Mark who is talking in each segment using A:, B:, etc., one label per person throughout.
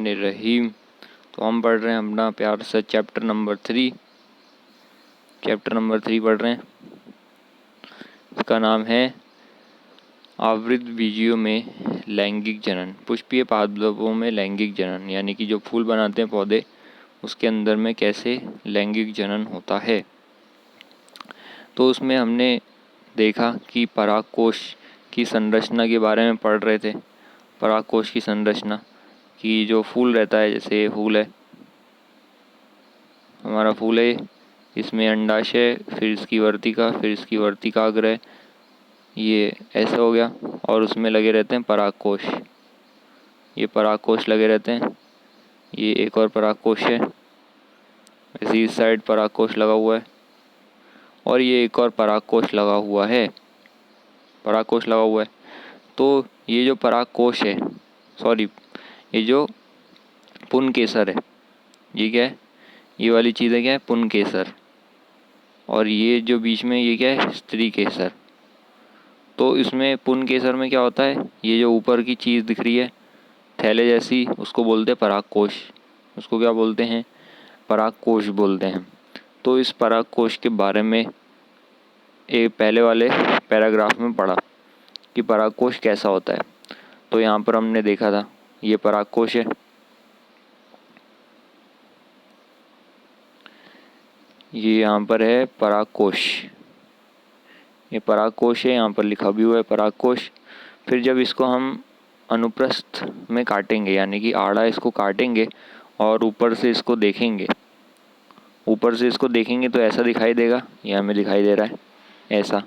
A: रहीम। तो हम पढ़ रहे हैं अपना प्यार से चैप्टर नंबर 3 पढ़ रहे हैं। इसका नाम है आवृत बीजियों में लैंगिक जनन। पुष्पीय पादपों में लैंगिक जनन, यानी कि जो फूल बनाते हैं पौधे, उसके अंदर में कैसे लैंगिक जनन होता है। तो उसमें हमने देखा कि परागकोश की संरचना के बारे में पढ़ रहे थे। परागकोश की संरचना कि जो फूल रहता है, जैसे ये फूल है, हमारा फूल है, इसमें अंडाशय, फिर इसकी वर्तिका, फिर इसकी वर्तिकाग्र, ये ऐसा हो गया, और उसमें लगे रहते हैं परागकोश। ये परागकोश लगे रहते हैं। ये एक और परागकोश है, वैसे इस साइड परागकोश लगा हुआ है, और ये एक और परागकोश लगा हुआ है। तो ये जो परागकोश है, ये जो पुंकेसर है, ये क्या है? ये वाली चीज़ है क्या है? पुंकेसर। और ये जो बीच में ये क्या है? स्त्री केसर। तो इसमें पुंकेसर में क्या होता है? ये जो ऊपर की चीज़ दिख रही है थैले जैसी, उसको बोलते हैं परागकोश। उसको क्या बोलते हैं? परागकोश बोलते हैं। तो इस परागकोश के बारे में पहले वाले पैराग्राफ में पढ़ा कि परागकोश कैसा होता है। तो यहाँ पर हमने देखा था, ये परागकोश है, ये यहाँ पर है परागकोश। ये परागकोश है, यहाँ पर लिखा भी हुआ है परागकोश। फिर जब इसको हम अनुप्रस्थ में काटेंगे, यानी कि आड़ा इसको काटेंगे और ऊपर से इसको देखेंगे, तो ऐसा दिखाई देगा। ये हमें दिखाई दे रहा है ऐसा।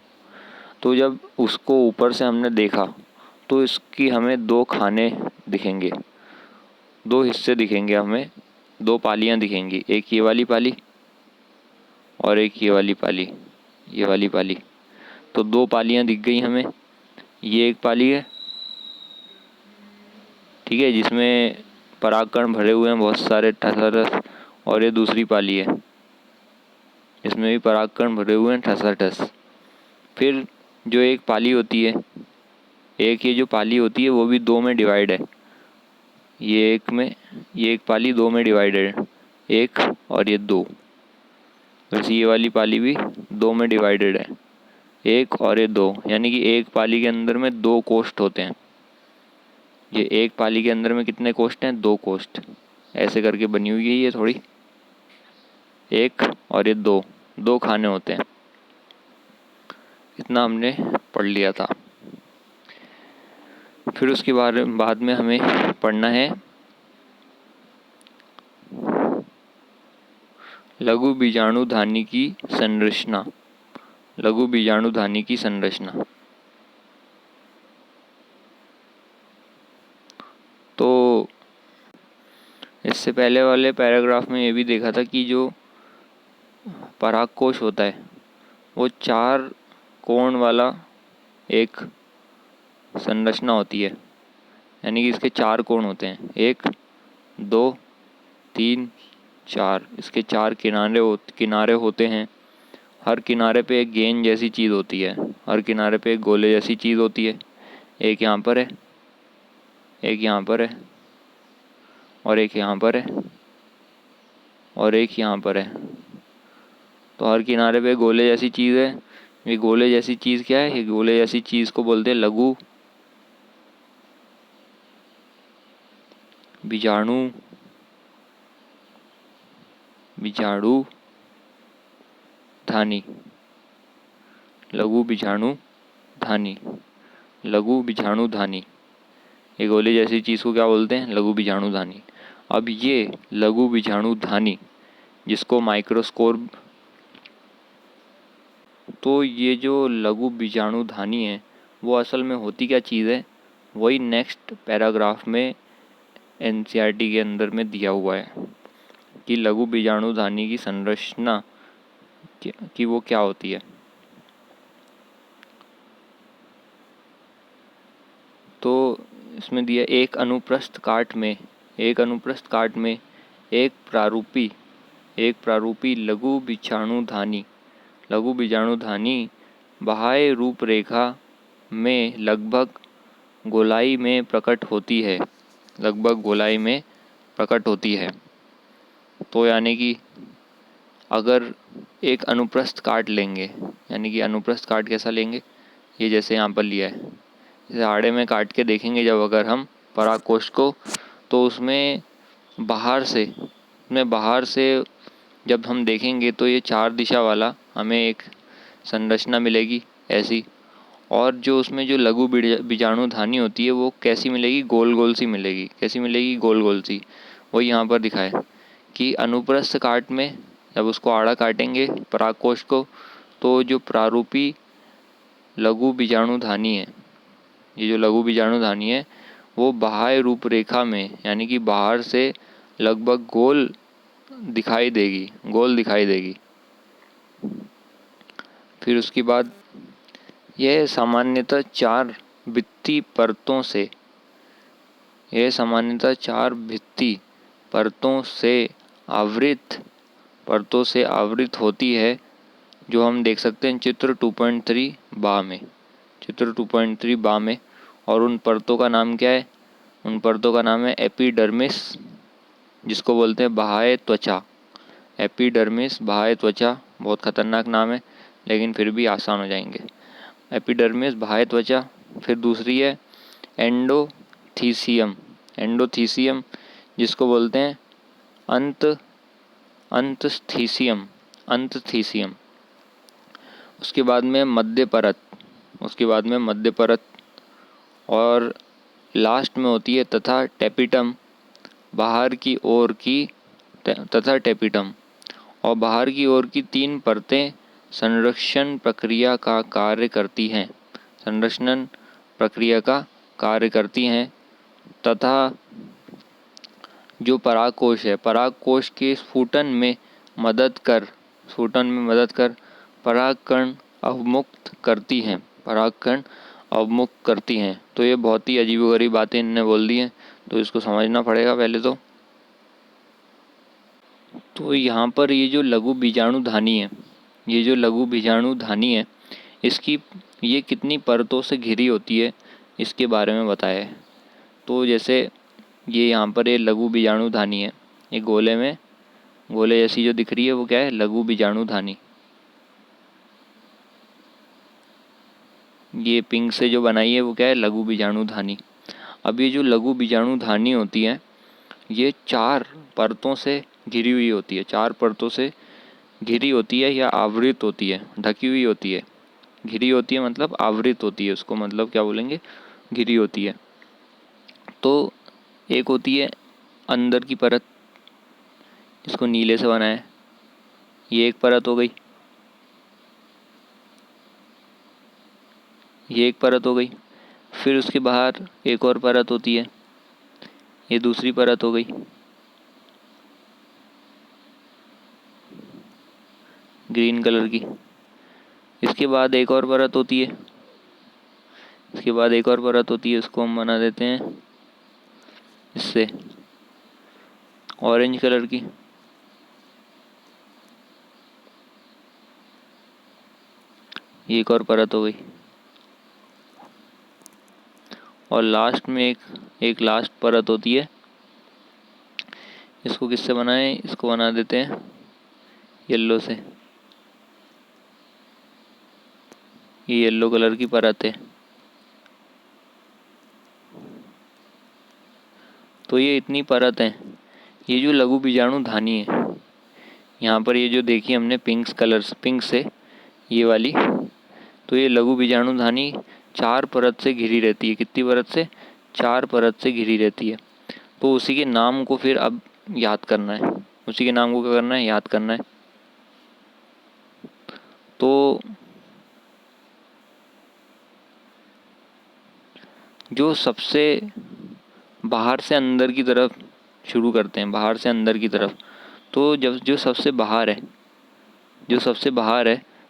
A: तो जब उसको ऊपर से हमने देखा तो इसकी हमें दो खाने दिखेंगे, दो हिस्से दिखेंगे, हमें दो पालियाँ दिखेंगी। एक ये वाली पाली और एक ये वाली पाली। तो दो पालियाँ दिख गई हमें। ये एक पाली है, ठीक है, जिसमें परागकण भरे हुए हैं बहुत सारे ठसाठस। और ये दूसरी पाली है, इसमें भी परागकण भरे हुए हैं ठसाठस। फिर जो एक पाली होती है, ये जो पाली होती है वो भी दो में डिवाइड है। ये एक पाली दो में डिवाइडेड है, एक और ये दो। वैसे ये वाली पाली भी दो में डिवाइडेड है, एक और ये दो, यानी कि एक पाली के अंदर में दो कोष्ठ होते हैं। ये एक पाली के अंदर में कितने कोष्ठ हैं? दो कोष्ठ। ऐसे करके बनी हुई है ये थोड़ी, एक और ये दो खाने होते हैं। इतना हमने पढ़ लिया था। फिर उसके बाद में हमें पढ़ना है लघु बीजाणुधानी की संरचना। तो इससे पहले वाले पैराग्राफ में ये भी देखा था कि जो परागकोश होता है वो चार कोण वाला एक संरचना होती है, यानी कि इसके चार कोण होते हैं, 1 2 3 4। इसके चार किनारे होते हैं। हर किनारे पे एक गेंद जैसी चीज़ होती है, हर किनारे पे एक गोले जैसी चीज़ होती है। एक यहाँ पर है, एक यहाँ पर है, और एक यहाँ पर है, और एक यहाँ पर है। तो हर किनारे पे गोले जैसी चीज़ है। ये गोले जैसी चीज़ क्या है? ये गोले जैसी चीज़ को बोलते हैं लघु बीजाणुधानी। लघु बीजाणुधानी। ये गोले जैसी चीज़ को क्या बोलते हैं? लघु बीजाणुधानी। अब ये लघु बीजाणुधानी जिसको माइक्रोस्कोप, तो ये जो लघु बीजाणुधानी है वो असल में होती क्या चीज़ है, वही नेक्स्ट पैराग्राफ में एनसीईआरटी के अंदर में दिया हुआ है कि लघु बीजाणुधानी की संरचना कि वो क्या होती है। तो इसमें दिया एक अनुप्रस्थ काट में एक प्रारूपी लघु बीजाणुधानी बाह्य रूपरेखा में लगभग गोलाई में प्रकट होती है। प्रकट होती है। तो यानी कि अगर एक अनुप्रस्थ काट लेंगे, यानी कि अनुप्रस्थ काट कैसा लेंगे, ये जैसे यहाँ पर लिया है, जैसे आड़े में काट के देखेंगे जब अगर हम परागकोश को, तो उसमें बाहर से जब हम देखेंगे तो ये 4 दिशा वाला हमें एक संरचना मिलेगी ऐसी। और जो उसमें जो लघु बीजाणुधानी होती है वो कैसी मिलेगी, गोल गोल सी मिलेगी। कैसी मिलेगी, गोल गोल सी। वही यहाँ पर दिखाए कि अनुप्रस्थ काट में जब उसको आड़ा काटेंगे परागकोश को, तो जो प्रारूपी लघु बीजाणुधानी है, ये जो लघु बीजाणुधानी है वो बाह्य रूपरेखा में, यानी कि बाहर से लगभग गोल दिखाई देगी। फिर उसके बाद यह सामान्यतः 4 भित्ति परतों से आवृत होती है, जो हम देख सकते हैं चित्र 2.3 बा में। और उन परतों का नाम क्या है, उन परतों का नाम है एपिडर्मिस, जिसको बोलते हैं बाह्य त्वचा। एपिडर्मिस, बाह्य त्वचा, बहुत खतरनाक नाम है लेकिन फिर भी आसान हो जाएंगे। एपिडर्मिस, बाह्य त्वचा। फिर दूसरी है एंडोथीसियम, जिसको बोलते हैं अंतस्थीसियम। उसके बाद में मध्य परत, और लास्ट में होती है तथा टेपिटम, बाहर की ओर की तथा टेपिटम। और बाहर की ओर की 3 परतें संरक्षण प्रक्रिया का कार्य करती हैं तथा जो परागकोश है, परागकोश के स्फुटन में मदद कर परागकण अवमुक्त करती हैं। तो ये बहुत ही अजीबोगरीब बातें इन्होंने बोल दी हैं, तो इसको समझना पड़ेगा पहले तो यहाँ पर ये जो लघु बीजाणुधानी है, इसकी ये कितनी परतों से घिरी होती है इसके बारे में बताया है। तो जैसे ये यहाँ पर ये लघु बीजाणुधानी है, ये गोले जैसी जो दिख रही है वो क्या है, लघु बीजाणुधानी। ये पिंक से जो बनाई है वो क्या है, लघु बीजाणुधानी। अब ये जो लघु बीजाणुधानी होती है ये 4 परतों से घिरी हुई होती है, 4 परतों से घिरी होती है या आवृत होती है, ढकी हुई होती है। घिरी होती है मतलब आवृत होती है, उसको मतलब क्या बोलेंगे, घिरी होती है। तो एक होती है अंदर की परत, जिसको नीले से बनाया है, ये एक परत हो गई। फिर उसके बाहर एक और परत होती है, ये दूसरी परत हो गई। ग्रीन कलर की। इसके बाद एक और परत होती है, उसको हम बना देते हैं इससे ऑरेंज कलर की। ये एक और परत हो गई। और लास्ट में एक लास्ट परत होती है, इसको किससे बनाएं, इसको बना देते हैं येलो से। ये येलो कलर की परत है। तो ये इतनी परत है। ये जो लघु बीजाणुधानी है, यहाँ पर ये जो देखी हमने पिंक से ये वाली, तो ये लघु बीजाणुधानी 4 परत से घिरी रहती है। कितनी परत से, 4 परत से घिरी रहती है। तो उसी के नाम को फिर अब याद करना है, याद करना है। तो जो सबसे बाहर से अंदर की तरफ शुरू करते हैं, तो जब जो सबसे बाहर है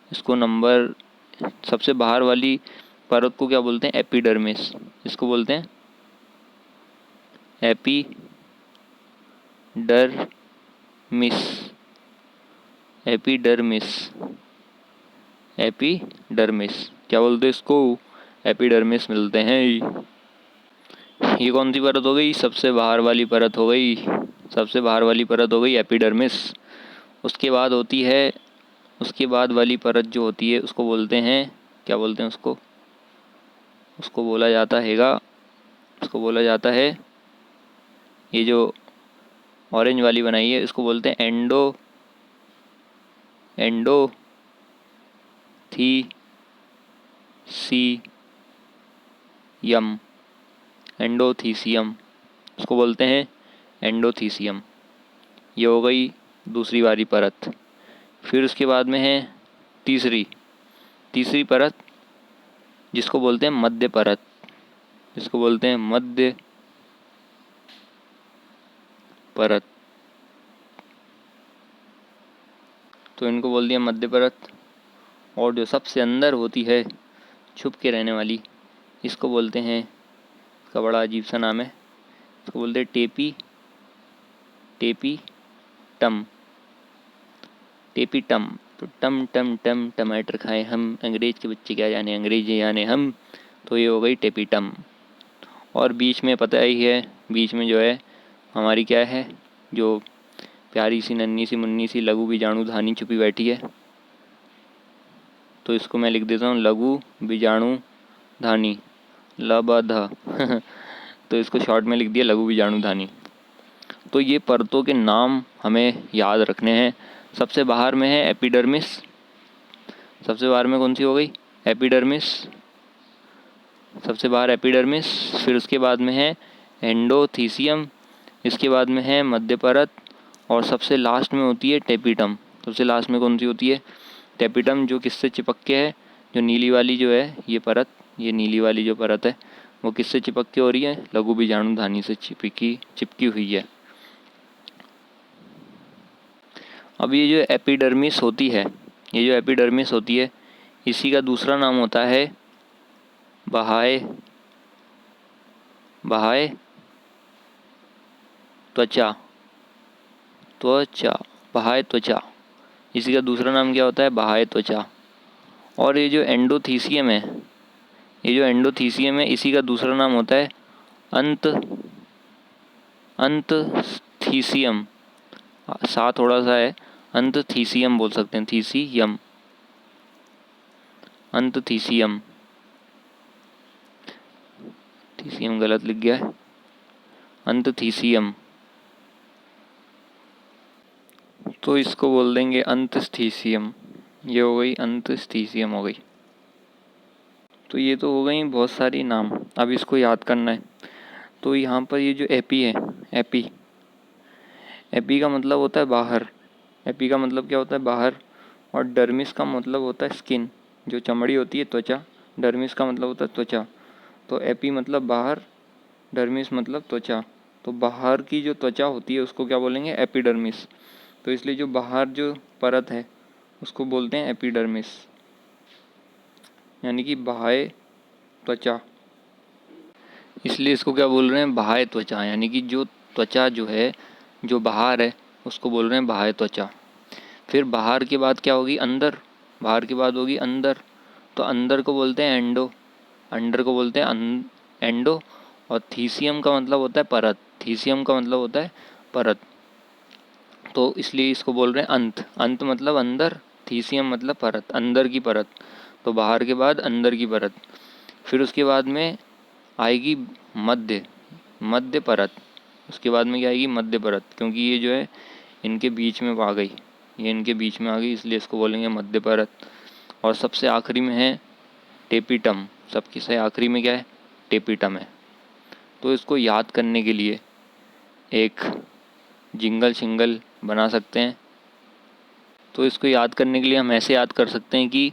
A: इसको सबसे बाहर वाली परत को क्या बोलते हैं, एपिडर्मिस। इसको बोलते हैं एपिडर्मिस। क्या बोलते हैं इसको, एपिडर्मिस मिलते हैं। ये कौन सी परत हो गई, सबसे बाहर वाली परत हो गई। सबसे बाहर वाली परत हो गई एपिडर्मिस। उसके बाद होती है, उसके बाद वाली परत जो होती है उसको बोलते हैं, क्या बोलते हैं उसको, उसको बोला जाता हैगा, उसको बोला जाता है, ये जो ऑरेंज वाली बनाई है इसको बोलते हैं एंडोथीसियम। एंडोथीसियम, उसको बोलते हैं एंडोथीसियम। ये हो गई दूसरी वाली परत। फिर उसके बाद में है तीसरी परत, जिसको बोलते हैं मध्य परत, जिसको बोलते हैं मध्य परत। तो इनको बोल दिया मध्य परत। और जो सबसे अंदर होती है, छुप के रहने वाली, इसको बोलते हैं, इसका बड़ा अजीब सा नाम है, इसको बोलते हैं टेपीटम। तो टम टम टम टमाटर खाए हम, अंग्रेज के बच्चे क्या जाने अंग्रेजी जाने हम। तो ये हो गई टेपीटम। और बीच में पता ही है, बीच में जो है हमारी क्या है, जो प्यारी सी नन्ही सी मुन्नी सी लघु बीजाणु धानी छुपी बैठी है। तो इसको मैं लिख देता हूँ लघु बीजाणु धानी, लबध तो इसको शॉर्ट में लिख दिया लघु बीजाणु धानी। तो ये परतों के नाम हमें याद रखने हैं। सबसे बाहर में है एपिडर्मिस, सबसे बाहर में कौन सी हो गई, एपिडर्मिस, सबसे बाहर एपिडर्मिस। फिर उसके बाद में है एंडोथीसियम, इसके बाद में है मध्य परत, और सबसे लास्ट में होती है टेपिटम। सबसे लास्ट में कौन सी होती है, टेपिटम, जो किससे चिपक के है, जो नीली वाली जो है ये परत, ये नीली वाली जो परत है वो किससे चिपक के हो रही है, लघु बीजाणु धानी से चिपकी हुई है। अब ये जो एपिडर्मिस होती है, ये जो एपिडर्मिस होती है, इसी का दूसरा नाम होता है बाह्य त्वचा, बाह्य त्वचा, इसी का दूसरा नाम क्या होता है, बाह्य त्वचा। और ये जो एंडोथीसियम है, ये जो एंडोथीसियम है, इसी का दूसरा नाम होता है अंतथीसियम। सा थोड़ा सा है, अंतथीसियम बोल सकते हैं, थीसियम, अंतथीसियम, थीसियम गलत लिख गया है, अंतथीसियम। तो इसको बोल देंगे अंतस्थीसियम। ये हो गई अंतस्थीसियम हो गई। तो ये तो हो गई बहुत सारी नाम, अब इसको याद करना है। तो यहाँ पर ये जो एपी है, एपी का मतलब होता है बाहर, एपी का मतलब क्या होता है, बाहर। और डर्मिस का मतलब होता है स्किन, जो चमड़ी होती है, त्वचा। डर्मिस का मतलब होता है त्वचा। तो एपी मतलब बाहर, डर्मिस मतलब त्वचा। तो बाहर की जो त्वचा होती है उसको क्या बोलेंगे, एपिडर्मिस। तो इसलिए जो बाहर जो परत है उसको बोलते हैं एपिडर्मिस, यानी कि बाह्य त्वचा। इसलिए इसको क्या बोल रहे हैं, बाह्य त्वचा, यानी कि जो त्वचा जो है, जो बाहर है, उसको बोल रहे हैं बाह्य त्वचा। फिर बाहर के बाद क्या होगी, अंदर, बाहर के बाद होगी अंदर। तो अंदर को बोलते हैं एंडो, अंडर को बोलते हैं एंडो। और थीसियम का मतलब होता है परत, थीसियम का मतलब होता है परत। तो इसलिए इसको बोल रहे हैं अंत, अंत मतलब अंदर, थीसियम मतलब परत, अंदर की परत। तो बाहर के बाद अंदर की परत। फिर उसके बाद में आएगी मध्य परत। उसके बाद में क्या आएगी, मध्य परत, क्योंकि ये जो है इनके बीच में आ गई, ये इनके बीच में आ गई, इसलिए इसको बोलेंगे मध्य परत। और सबसे आखिरी में है टेपिटम, सबकी से आखिरी में क्या है, टेपिटम है। तो इसको याद करने के लिए एक जिंगल शिंगल बना सकते हैं। तो इसको याद करने के लिए हम ऐसे याद कर सकते हैं कि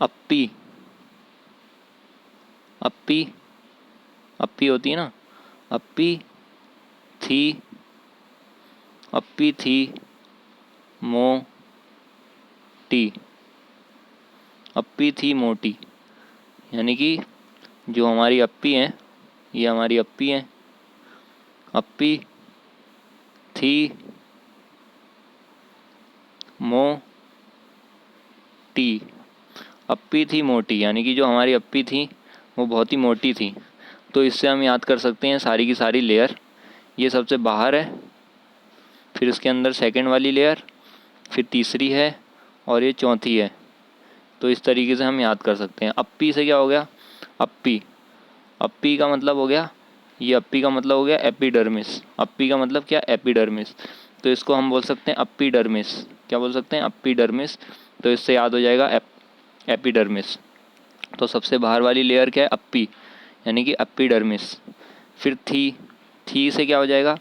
A: अप्पी होती है ना, अप्पी थी मोटी, अप्पी थी मोटी, यानी कि जो हमारी अप्पी हैं, ये हमारी अप्पी हैं, अप्पी थी मोटी, अप्पी थी मोटी, यानी कि जो हमारी अप्पी थी वो बहुत ही मोटी थी। तो इससे हम याद कर सकते हैं सारी की सारी लेयर, ये सबसे बाहर है, फिर इसके अंदर सेकंड वाली लेयर, फिर तीसरी है और ये चौथी है। तो इस तरीके से हम याद कर सकते हैं। अप्पी से क्या हो गया, अप्पी, अप्पी का मतलब हो गया, ये अप्पी का मतलब हो गया एपिडर्मिस। अप्पी का मतलब क्या, एपिडर्मिस। तो इसको हम बोल सकते हैं अप्पीडर्मिस। क्या बोल सकते हैं, अप्पीडर्मिस। तो इससे याद हो जाएगा एपिडर्मिस। तो सबसे बाहर वाली लेयर क्या है, अप्पी, यानी कि एपिडर्मिस। फिर थी से क्या हो जाएगा,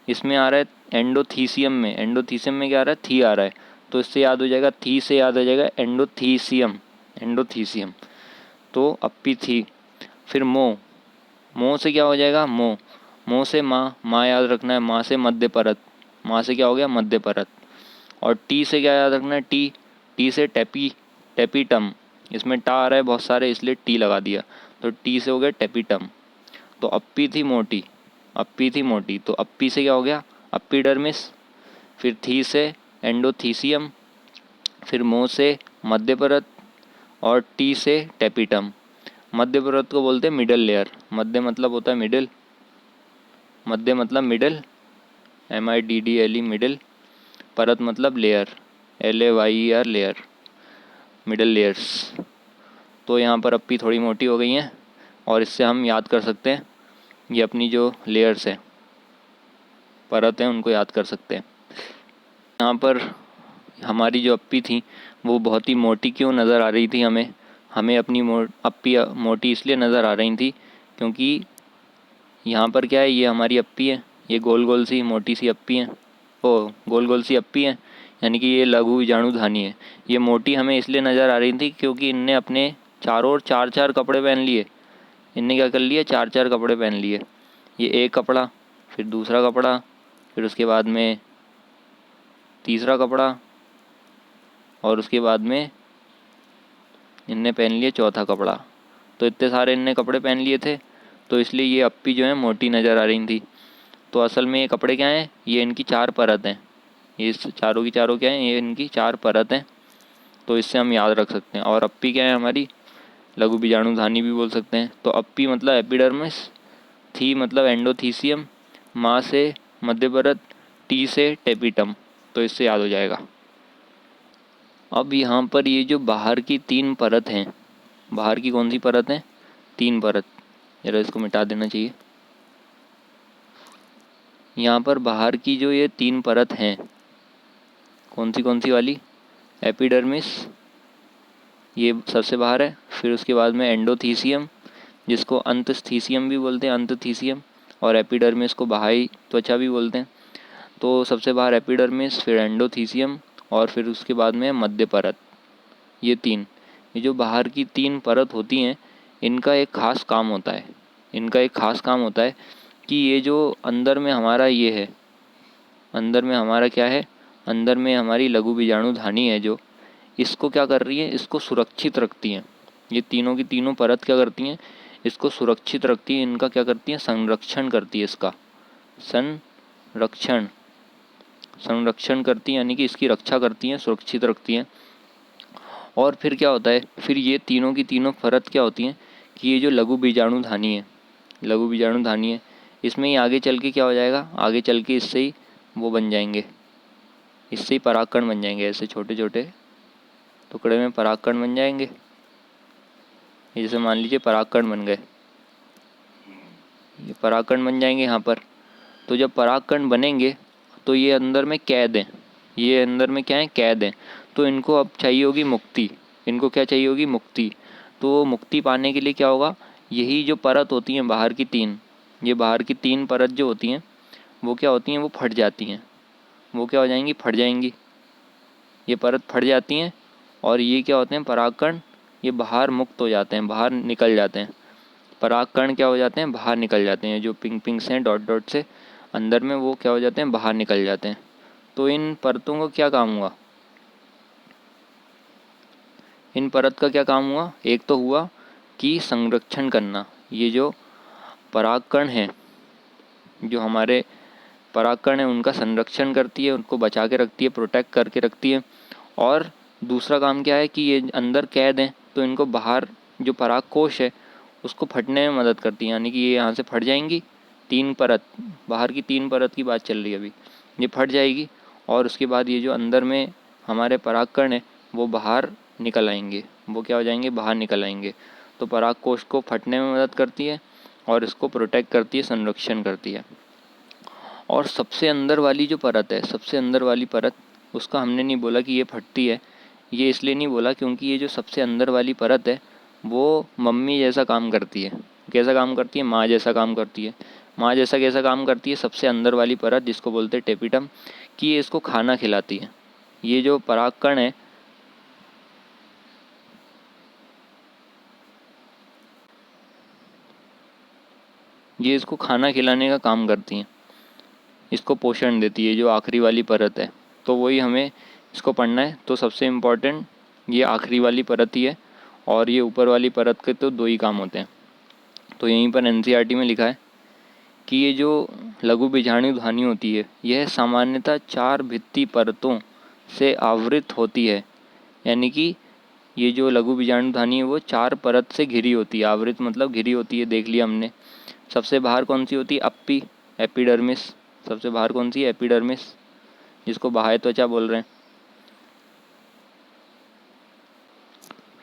A: इसमें आ रहा है एंडोथीसियम में, एंडोथीसियम में क्या आ रहा है, थी आ रहा है। तो इससे याद हो जाएगा, थी से याद हो जाएगा एंडोथीसियम, एंडोथीसियम। तो अप्पी थी। फिर मो से क्या हो जाएगा, मो से माँ याद रखना है, माँ से मध्य परत, माँ से क्या हो गया, मध्य परत। और टी से क्या याद रखना है, टी से टेपिटम। इसमें टा आ रहा है बहुत सारे, इसलिए टी लगा दिया, तो टी से हो गया टेपिटम। तो अप्पी थी मोटी, अप्पी थी मोटी, तो अप्पी से क्या हो गया, अप्पीडर्मिस। फिर थी से एंडोथीसियम, फिर मो से मध्य परत, और टी से टेपिटम। मध्य परत को बोलते हैं मिडल लेयर। मध्य मतलब होता है मिडिल, मध्य मतलब मिडिल, MIDDLE मिडिल। परत मतलब layer, LAYER layer, middle layers. तो यहाँ पर अप्पी थोड़ी मोटी हो गई हैं, और इससे हम याद कर सकते हैं, ये अपनी जो लेयर्स हैं, परत हैं, उनको याद कर सकते हैं। यहाँ पर हमारी जो अप्पी थी वो बहुत ही मोटी क्यों नज़र आ रही थी हमें अपनी अप्पी मोटी इसलिए नज़र आ रही थी क्योंकि यहाँ पर क्या है, ये हमारी अप्पी है, ये गोल गोल सी मोटी सी अप्पी है, गोल गोल सी अप्पी है, यानी कि ये लघु बीजाणुधानी है। ये मोटी हमें इसलिए नज़र आ रही थी क्योंकि इनने अपने चारों ओर चार चार कपड़े पहन लिए। इनने क्या कर लिए, चार चार कपड़े पहन लिए। ये एक कपड़ा, फिर दूसरा कपड़ा, फिर उसके बाद में तीसरा कपड़ा, और उसके बाद में इनने पहन लिए चौथा कपड़ा। तो इतने सारे इनने कपड़े पहन लिए थे, तो इसलिए ये अप्पी जो है मोटी नज़र आ रही थी। तो असल में ये कपड़े क्या हैं, ये इनकी चार परत हैं। ये चारों की चारों क्या हैं, ये इनकी चार परत हैं। तो इससे हम याद रख सकते हैं। और अप्पी क्या है हमारी, लघु बीजाणुधानी भी बोल सकते हैं। तो अप्पी मतलब एपिडर्मिस, थी मतलब एंडोथीसियम, माँ से मध्य परत, टी से टेपिटम। तो इससे याद हो जाएगा। अब यहाँ पर ये जो बाहर की तीन परत हैं, बाहर की कौन सी परत है, तीन परत, जरा इसको मिटा देना चाहिए। यहाँ पर बाहर की जो ये तीन परत हैं, कौन सी वाली, एपिडर्मिस, ये सबसे बाहर है। फिर उसके बाद में एंडोथीसियम, जिसको अंतस्थीसियम भी बोलते हैं, अंतथीसियम, और एपिडर्मिस को बाह्य त्वचा भी बोलते हैं। तो सबसे बाहर एपिडर्मिस, फिर एंडोथीसियम, और फिर उसके बाद में मध्य परत। ये तीन, ये जो बाहर की तीन परत होती हैं, इनका एक ख़ास काम होता है, इनका एक ख़ास काम होता है कि ये जो अंदर में हमारा ये है, अंदर में हमारा क्या है, अंदर में हमारी लघु बीजाणुधानी है जो, इसको क्या कर रही है, इसको सुरक्षित रखती हैं। ये तीनों की तीनों परत क्या करती हैं, इसको सुरक्षित रखती हैं। इनका क्या करती हैं, संरक्षण करती है, इसका संरक्षण करती हैं, यानी कि इसकी रक्षा करती हैं, सुरक्षित रखती हैं। और फिर क्या होता है, फिर ये तीनों की तीनों परत क्या होती हैं कि ये जो लघु बीजाणुधानी है, लघु बीजाणुधानी है, इसमें ही आगे चल के क्या हो जाएगा, आगे चल के इससे ही वो बन जाएंगे, इससे ही परागकण बन जाएंगे। ऐसे छोटे छोटे टुकड़े में परागकण बन जाएंगे। जैसे मान लीजिए परागकण बन गए, ये परागकण बन जाएंगे यहाँ पर। तो जब परागकण बनेंगे तो ये अंदर में कैद हैं, ये अंदर में क्या है, कैद हैं। तो इनको अब चाहिए होगी मुक्ति, इनको क्या चाहिए होगी, मुक्ति। तो मुक्ति पाने के लिए क्या होगा, यही जो परत होती हैं बाहर की तीन, ये बाहर की तीन परत जो होती हैं वो क्या होती हैं, वो फट जाती हैं। वो क्या हो जाएंगी, फट जाएंगी, ये परत फट जाती हैं। और ये क्या होते हैं, परागकण, ये बाहर मुक्त हो जाते हैं, बाहर निकल जाते हैं। परागकण क्या हो जाते हैं, बाहर निकल जाते हैं। जो पिंक पिंक से डॉट डॉट से अंदर में, वो क्या हो जाते हैं, बाहर निकल जाते हैं। तो इन परतों का क्या काम हुआ, इन परत का क्या काम हुआ, एक तो हुआ कि संरक्षण करना। ये जो परागकण हैं, जो हमारे परागकण हैं, उनका संरक्षण करती है, उनको बचा के रखती है, प्रोटेक्ट करके रखती है। और दूसरा काम क्या है कि ये अंदर कैद हैं, तो इनको बाहर जो पराग कोश है उसको फटने में मदद करती है, यानी कि ये यहाँ से फट जाएंगी बाहर की 3 परत की बात चल रही है अभी, ये फट जाएगी और उसके बाद ये जो अंदर में हमारे परागकण है वो बाहर निकल आएंगे, वो क्या हो जाएंगे, बाहर निकल आएंगे। तो पराग कोश को फटने में मदद करती है और इसको प्रोटेक्ट करती है, संरक्षण करती है। और सबसे अंदर वाली जो परत है, सबसे अंदर वाली परत, उसका हमने नहीं बोला कि ये फटती है, ये इसलिए नहीं बोला क्योंकि ये जो सबसे अंदर वाली परत है वो मम्मी जैसा काम करती है। कैसा काम करती है, माँ जैसा काम करती है। माँ जैसा कैसा काम करती है, सबसे अंदर वाली परत जिसको बोलते हैं टेपिटम, कि ये इसको खाना खिलाती है। ये जो परागकण है ये इसको खाना खिलाने का काम करती हैं, इसको पोषण देती है, जो आखिरी वाली परत है। तो वही हमें इसको पढ़ना है। तो सबसे इम्पॉर्टेंट ये आखिरी वाली परत ही है और ये ऊपर वाली परत के तो 2 ही काम होते हैं। तो यहीं पर एनसीईआरटी में लिखा है कि ये जो लघु बीजाणु ध्वनि होती है यह सामान्यतः 4 भित्ति परतों से आवृत होती है। यानी कि ये जो लघु बीजाणु ध्वनि है वो 4 परत से घिरी होती है। आवृत मतलब घिरी होती है, देख लिया हमने। सबसे बाहर कौन सी होती है, अप्पी, एपिडर्मिस। सबसे बाहर कौन सी है, एपिडर्मिस, जिसको बाह्य त्वचा बोल रहे हैं।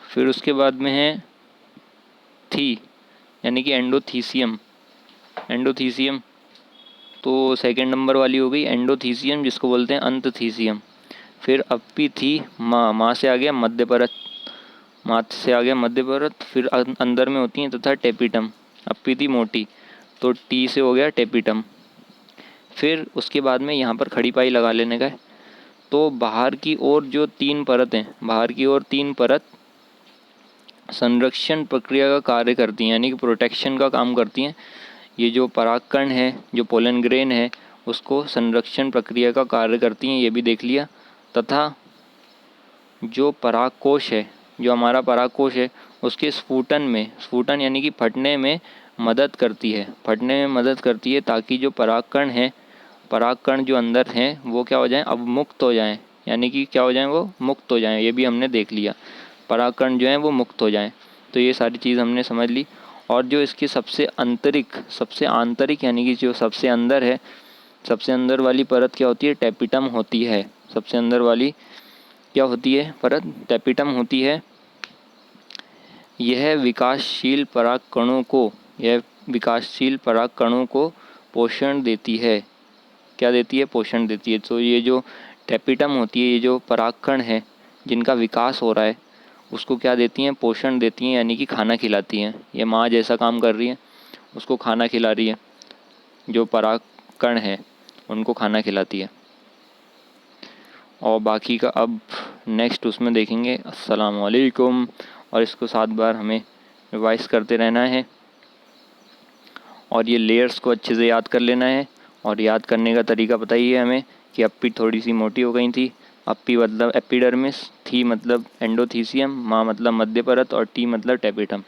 A: फिर उसके बाद में है थी, यानी कि एंडोथीसियम। एंडोथीसियम तो सेकंड नंबर वाली हो गई एंडोथीसियम, जिसको बोलते हैं अंतथीसियम। फिर अप्पी थी, माँ से आ गया मध्य परत, माँ से आ गया मध्य परत। फिर अंदर में होती हैं तथा टेपिटम। अप्पी थी मोटी, तो टी से हो गया टेपिटम। फिर उसके बाद में यहाँ पर खड़ी पाई लगा लेने का है। तो बाहर की ओर जो 3 परत हैं, बाहर की ओर 3 परत संरक्षण प्रक्रिया का कार्य करती हैं, यानी कि प्रोटेक्शन का काम करती हैं। ये जो परागकण है, जो पोलन ग्रेन है, उसको संरक्षण प्रक्रिया का कार्य करती हैं, ये भी देख लिया। तथा जो परागकोश है, जो हमारा परागकोश है, उसके स्फुटन यानी कि फटने में मदद करती है, फटने में मदद करती है ताकि जो परागकण जो अंदर हैं वो क्या हो जाएं, अब मुक्त हो जाएं। यानी कि क्या हो जाएं, वो मुक्त हो जाएं। ये भी हमने देख लिया, परागकण जो हैं वो मुक्त हो जाएं। तो ये सारी चीज़ हमने समझ ली। और जो इसकी सबसे आंतरिक यानी कि जो सबसे अंदर है, सबसे अंदर वाली परत क्या होती है, टेपिटम होती है। सबसे अंदर वाली क्या होती है, परत टेपिटम होती है। यह विकासशील परागकणों को पोषण देती है। क्या देती है, पोषण देती है। तो ये जो टेपिटम होती है, ये जो परागकण है जिनका विकास हो रहा है, उसको क्या देती हैं, पोषण देती हैं, यानी कि खाना खिलाती हैं। ये माँ जैसा काम कर रही है, उसको खाना खिला रही है। जो परागकण है उनको खाना खिलाती है। और बाकी का अब नेक्स्ट उसमें देखेंगे। अस्सलाम वालेकुम। और इसको 7 बार हमें रिवाइज करते रहना है और ये लेयर्स को अच्छे से याद कर लेना है। और याद करने का तरीका बताइए हमें कि अप्पी थोड़ी सी मोटी हो गई थी। अप्पी मतलब एपिडर्मिस, थी मतलब एंडोथीसियम, माँ मतलब मध्य परत और टी मतलब टेपिटम।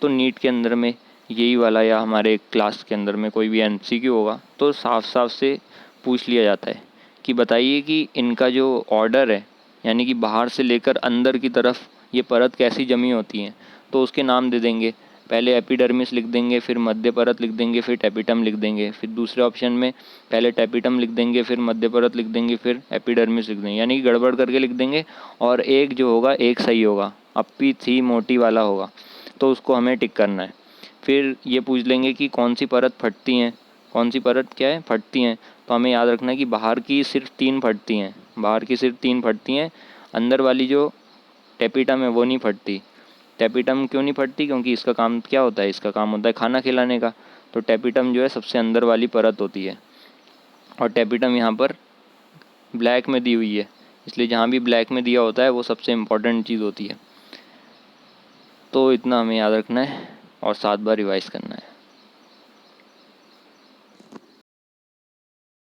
A: तो नीट के अंदर में यही वाला या हमारे क्लास के अंदर में कोई भी एमसीक्यू होगा तो साफ साफ से पूछ लिया जाता है कि बताइए कि इनका जो ऑर्डर है, यानी कि बाहर से लेकर अंदर की तरफ ये परत कैसी जमी होती हैं, तो उसके नाम दे देंगे। पहले एपिडर्मिस लिख देंगे, फिर मध्य परत लिख देंगे, फिर टेपिटम लिख देंगे। फिर दूसरे ऑप्शन में पहले टेपिटम लिख देंगे, फिर मध्य परत लिख देंगे, फिर एपिडर्मिस लिख देंगे, यानी कि गड़बड़ करके लिख देंगे। और एक जो होगा एक सही होगा, अप्पी थी मोटी वाला होगा, तो उसको हमें टिक करना है। फिर ये पूछ लेंगे कि कौन सी परत फटती हैं, कौन सी परत क्या है, फटती हैं। तो हमें याद रखना है कि बाहर की सिर्फ 3 फटती हैं, बाहर की सिर्फ 3 फटती हैं। अंदर वाली जो टेपिटम है वो नहीं फटती। टेपिटम क्यों नहीं फटती, क्योंकि इसका काम क्या होता है, इसका काम होता है खाना खिलाने का। तो टेपिटम जो है सबसे अंदर वाली परत होती है। और टेपिटम यहाँ पर ब्लैक में दी हुई है, इसलिए जहाँ भी ब्लैक में दिया होता है वो सबसे इम्पॉर्टेंट चीज़ होती है। तो इतना हमें याद रखना है और 7 बार रिवाइज़ करना है।